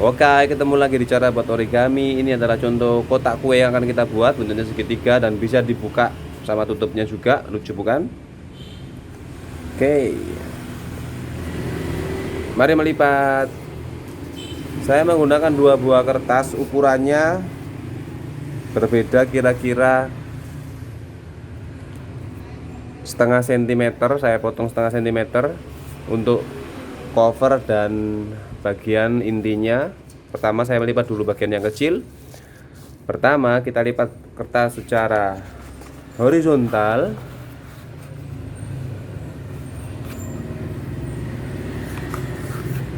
Oke, ketemu lagi di cara buat origami. Ini adalah contoh kotak kue yang akan kita buat, bentuknya segitiga dan bisa dibuka sama tutupnya juga. Lucu bukan? Oke, mari melipat. Saya menggunakan dua buah kertas, ukurannya berbeda, kira-kira setengah sentimeter. Saya potong setengah sentimeter untuk cover dan bagian intinya. Pertama saya melipat dulu bagian yang kecil. Pertama kita lipat kertas secara horizontal.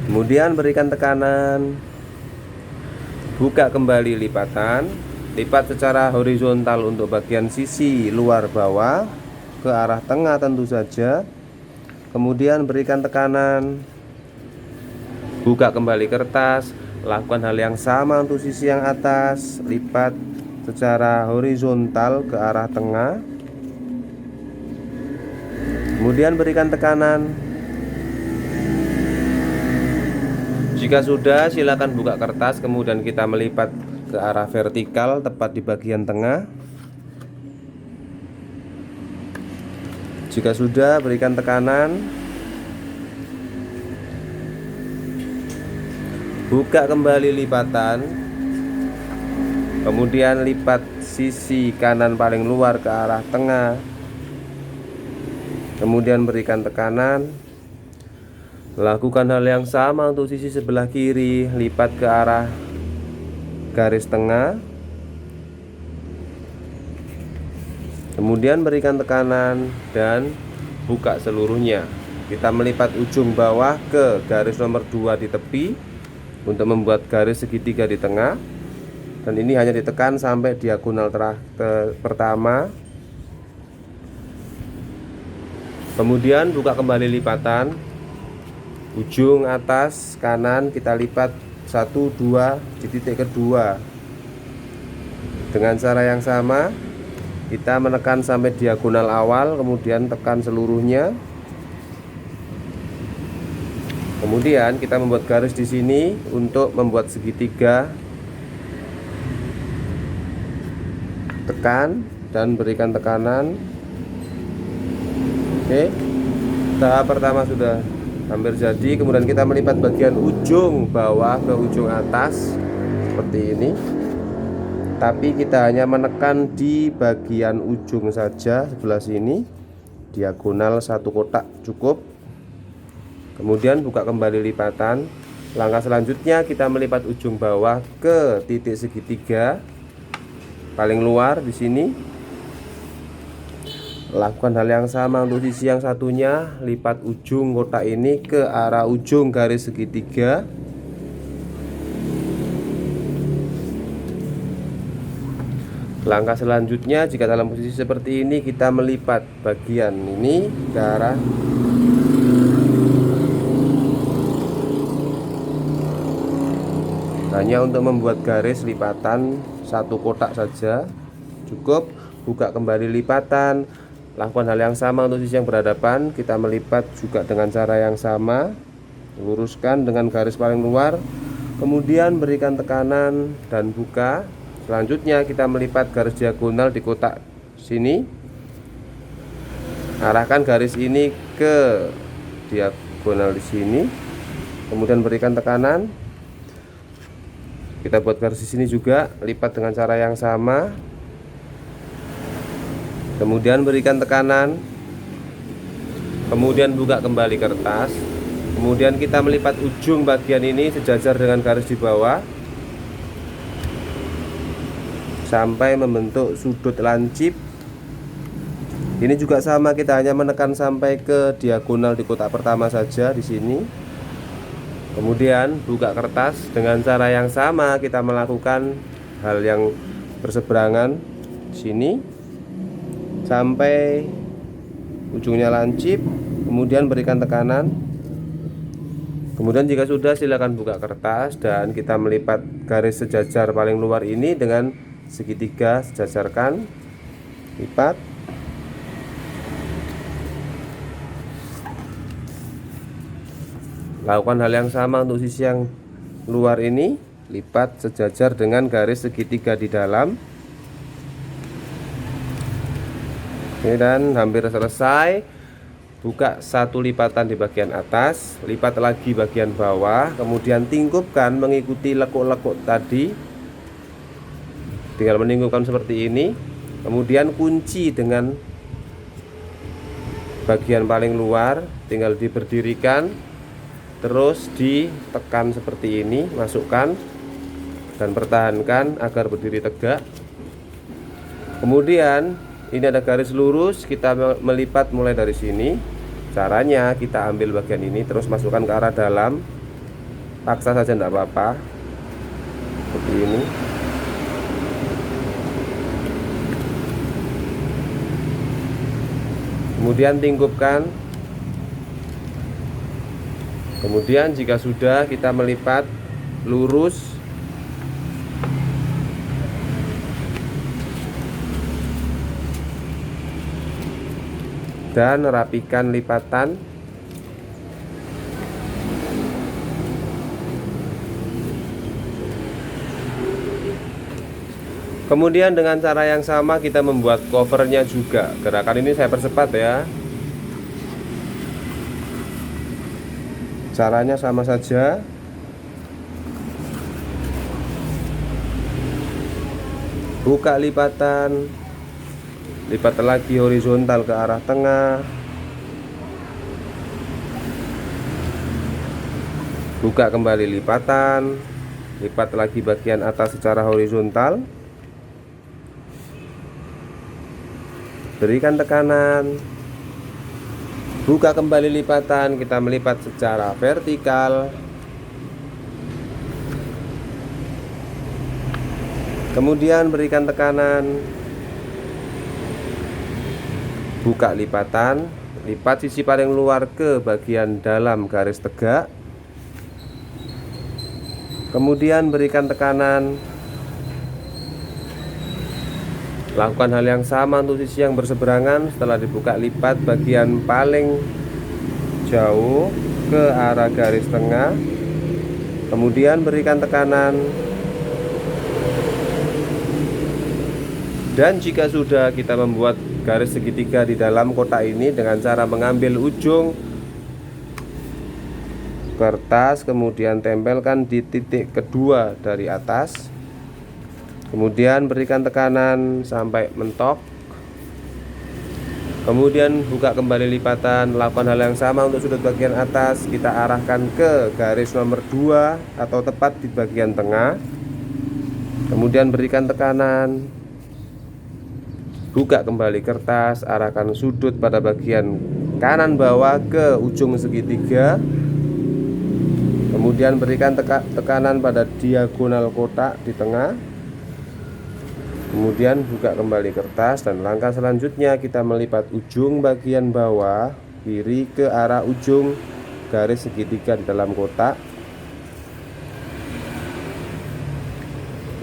Kemudian berikan tekanan, buka kembali lipatan, lipat secara horizontal untuk bagian sisi luar bawah ke arah tengah tentu saja. Kemudian berikan tekanan, buka kembali kertas, lakukan hal yang sama untuk sisi yang atas, lipat secara horizontal ke arah tengah. Kemudian berikan tekanan. Jika sudah, silakan buka kertas, kemudian kita melipat ke arah vertikal tepat di bagian tengah. Jika sudah, berikan tekanan. Buka kembali lipatan. Kemudian lipat sisi kanan paling luar ke arah tengah. Kemudian berikan tekanan. Lakukan hal yang sama untuk sisi sebelah kiri, lipat ke arah garis tengah. Kemudian berikan tekanan dan buka seluruhnya. Kita melipat ujung bawah ke garis nomor 2 di tepi untuk membuat garis segitiga di tengah. Dan ini hanya ditekan sampai diagonal pertama. Kemudian buka kembali lipatan. Ujung atas kanan kita lipat 1, 2 di titik kedua. Dengan cara yang sama kita menekan sampai diagonal awal, kemudian tekan seluruhnya. Kemudian kita membuat garis di sini untuk membuat segitiga. Tekan dan berikan tekanan. Oke, tahap pertama sudah hampir jadi. Kemudian kita melipat bagian ujung bawah ke ujung atas seperti ini, tapi kita hanya menekan di bagian ujung saja sebelah sini, diagonal 1 kotak cukup. Kemudian buka kembali lipatan. Langkah selanjutnya kita melipat ujung bawah ke titik segitiga paling luar di sini. Lakukan hal yang sama untuk sisi yang satunya, lipat ujung kotak ini ke arah ujung garis segitiga. Langkah selanjutnya, jika dalam posisi seperti ini, kita melipat bagian ini ke arah hanya untuk membuat garis lipatan 1 kotak saja cukup. Buka kembali lipatan. Lakukan hal yang sama untuk sisi yang berhadapan. Kita melipat juga dengan cara yang sama, luruskan dengan garis paling luar, kemudian berikan tekanan dan buka. Selanjutnya kita melipat garis diagonal di kotak sini. Arahkan garis ini ke diagonal di sini, kemudian berikan tekanan. Kita buat garis di sini juga, lipat dengan cara yang sama. Kemudian berikan tekanan. Kemudian buka kembali kertas. Kemudian kita melipat ujung bagian ini sejajar dengan garis di bawah sampai membentuk sudut lancip. Ini juga sama, kita hanya menekan sampai ke diagonal di kotak pertama saja di sini. Kemudian buka kertas. Dengan cara yang sama kita melakukan hal yang berseberangan di sini sampai ujungnya lancip. Kemudian berikan tekanan. Kemudian jika sudah, silakan buka kertas dan kita melipat garis sejajar paling luar ini dengan segitiga, sejajarkan, lipat. Lakukan hal yang sama untuk sisi yang luar ini lipat sejajar dengan garis segitiga di dalam. Ini dan hampir selesai. Buka satu lipatan di bagian atas, lipat lagi bagian bawah, kemudian tingkupkan mengikuti lekuk-lekuk tadi. Tinggal meningkupkan seperti ini. Kemudian kunci dengan bagian paling luar, tinggal diberdirikan, terus ditekan seperti ini, masukkan dan pertahankan agar berdiri tegak. Kemudian ini ada garis lurus, kita melipat mulai dari sini. Caranya kita ambil bagian ini terus masukkan ke arah dalam, paksa saja tidak apa-apa, seperti ini. Kemudian tingkupkan. Kemudian jika sudah, kita melipat lurus. Dan rapikan lipatan. Kemudian dengan cara yang sama kita membuat covernya juga. Gerakan ini saya percepat ya. Caranya sama saja. Buka lipatan, lipat lagi horizontal ke arah tengah, buka kembali lipatan, lipat lagi bagian atas secara horizontal, berikan tekanan, buka kembali lipatan, kita melipat secara vertikal, kemudian berikan tekanan, buka lipatan, lipat sisi paling luar ke bagian dalam garis tegak, kemudian berikan tekanan. Lakukan hal yang sama untuk sisi yang berseberangan. Setelah dibuka, lipat bagian paling jauh ke arah garis tengah, kemudian berikan tekanan. Dan jika sudah, kita membuat garis segitiga di dalam kotak ini dengan cara mengambil ujung kertas, kemudian tempelkan di titik kedua dari atas, kemudian berikan tekanan sampai mentok, kemudian buka kembali lipatan. Lakukan hal yang sama untuk sudut bagian atas, kita arahkan ke garis nomor 2 atau tepat di bagian tengah, kemudian berikan tekanan, buka kembali kertas, arahkan sudut pada bagian kanan bawah ke ujung segitiga, kemudian berikan tekanan pada diagonal kotak di tengah, kemudian buka kembali kertas. Dan langkah selanjutnya kita melipat ujung bagian bawah kiri ke arah ujung garis segitiga di dalam kotak.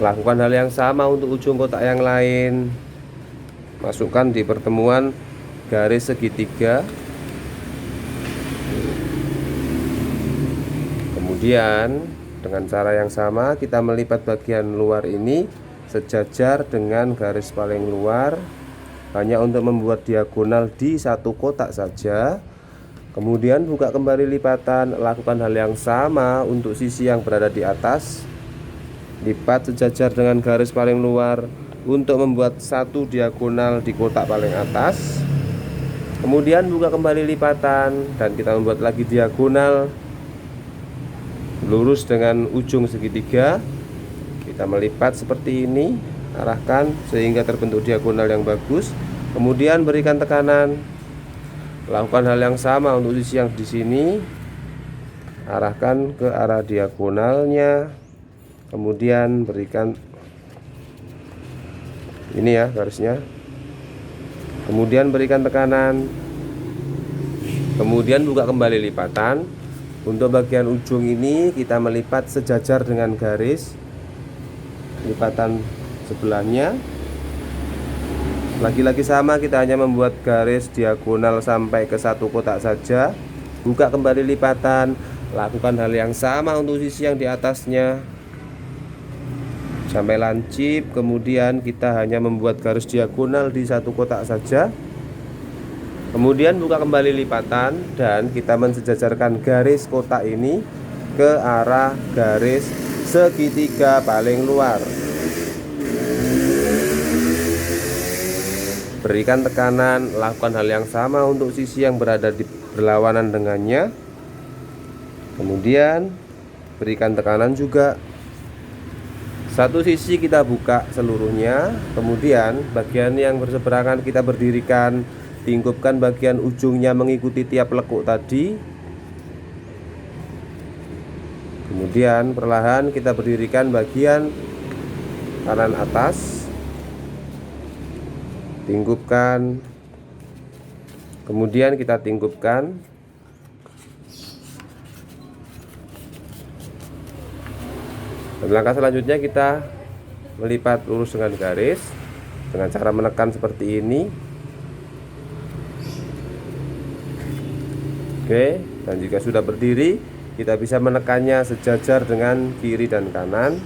Lakukan hal yang sama untuk ujung kotak yang lain. Masukkan di pertemuan garis segitiga. Kemudian dengan cara yang sama kita melipat bagian luar ini sejajar dengan garis paling luar, hanya untuk membuat diagonal di satu kotak saja. Kemudian buka kembali lipatan. Lakukan hal yang sama untuk sisi yang berada di atas, lipat sejajar dengan garis paling luar untuk membuat satu diagonal di kotak paling atas. Kemudian buka kembali lipatan dan kita membuat lagi diagonal lurus dengan ujung segitiga. Kita melipat seperti ini, arahkan sehingga terbentuk diagonal yang bagus. Kemudian berikan tekanan. Lakukan hal yang sama untuk sisi yang di sini, arahkan ke arah diagonalnya. Kemudian berikan ini ya garisnya, kemudian berikan tekanan, kemudian buka kembali lipatan. Untuk bagian ujung ini kita melipat sejajar dengan garis lipatan sebelahnya. Lagi-lagi sama, kita hanya membuat garis diagonal sampai ke satu kotak saja. Buka kembali lipatan, Lakukan hal yang sama untuk sisi yang di atasnya sampai lancip. Kemudian kita hanya membuat garis diagonal di satu kotak saja. Kemudian buka kembali lipatan dan kita mensejajarkan garis kotak ini ke arah garis segitiga paling luar. Berikan tekanan, lakukan hal yang sama untuk sisi yang berada di berlawanan dengannya. Kemudian berikan tekanan juga. Satu sisi kita buka seluruhnya, kemudian bagian yang berseberangan kita berdirikan, tingkupkan bagian ujungnya mengikuti tiap lekuk tadi. Kemudian perlahan kita berdirikan bagian kanan atas, tingkupkan, kemudian kita tingkupkan. Dan langkah selanjutnya kita melipat lurus dengan garis dengan cara menekan seperti ini. Oke, dan jika sudah berdiri, kita bisa menekannya sejajar dengan kiri dan kanan.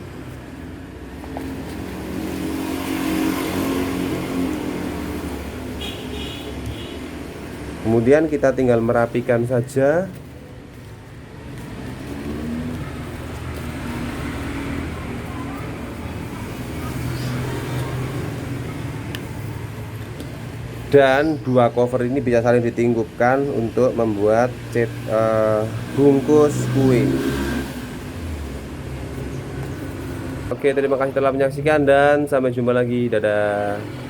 Kemudian kita tinggal merapikan saja. Dan dua cover ini bisa saling ditingkupkan untuk membuat bungkus kue. Oke, terima kasih telah menyaksikan dan sampai jumpa lagi. Dadah.